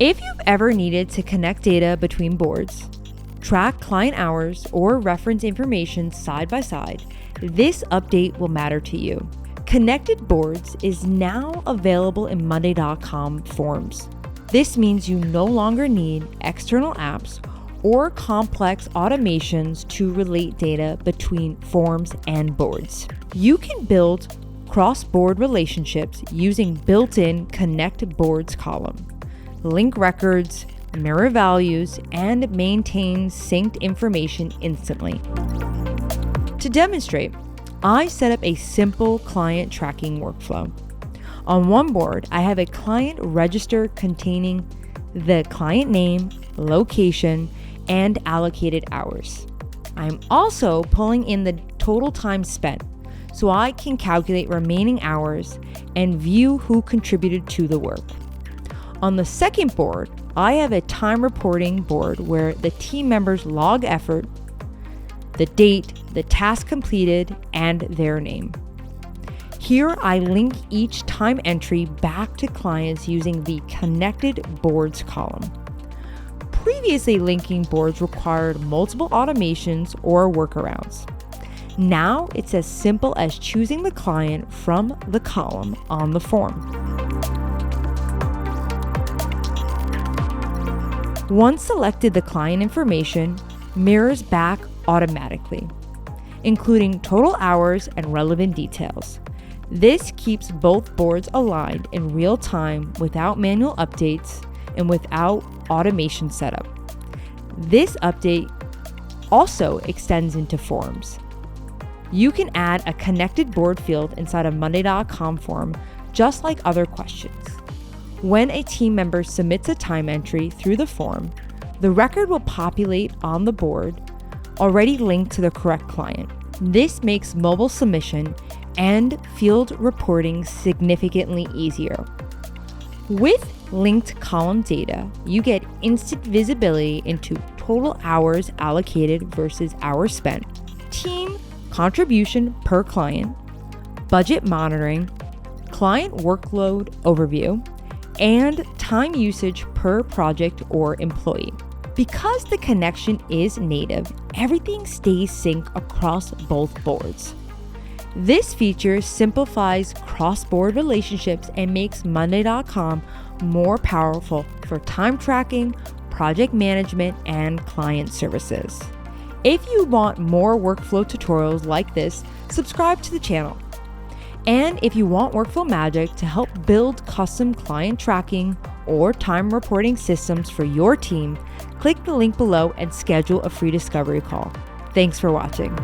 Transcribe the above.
If you've ever needed to connect data between boards, track client hours, or reference information side by side, this update will matter to you. Connected Boards is now available in Monday.com forms. This means you no longer need external apps or complex automations to relate data between forms and boards. You can build cross-board relationships using built-in Connect Boards column, link records, mirror values, and maintain synced information instantly. To demonstrate, I set up a simple client tracking workflow. On one board, I have a client register containing the client name, location, and allocated hours. I'm also pulling in the total time spent so I can calculate remaining hours and view who contributed to the work. On the second board, I have a time reporting board where the team members log effort, the date, the task completed, and their name. Here, I link each time entry back to clients using the Connected Boards column. Previously, linking boards required multiple automations or workarounds. Now, it's as simple as choosing the client from the column on the form. Once selected, the client information mirrors back automatically, including total hours and relevant details. This keeps both boards aligned in real time without manual updates and without automation setup. This update also extends into forms. You can add a connected board field inside a Monday.com form just like other questions. When a team member submits a time entry through the form, the record will populate on the board already linked to the correct client. This makes mobile submission and field reporting significantly easier. With linked column data, you get instant visibility into total hours allocated versus hours spent, team contribution per client, budget monitoring, client workload overview, and time usage per project or employee. Because the connection is native, everything stays synced across both boards. This feature simplifies cross-board relationships and makes Monday.com more powerful for time tracking, project management, and client services. If you want more workflow tutorials like this, subscribe to the channel. And if you want workflow magic to help build custom client tracking or time reporting systems for your team, click the link below and schedule a free discovery call. Thanks for watching.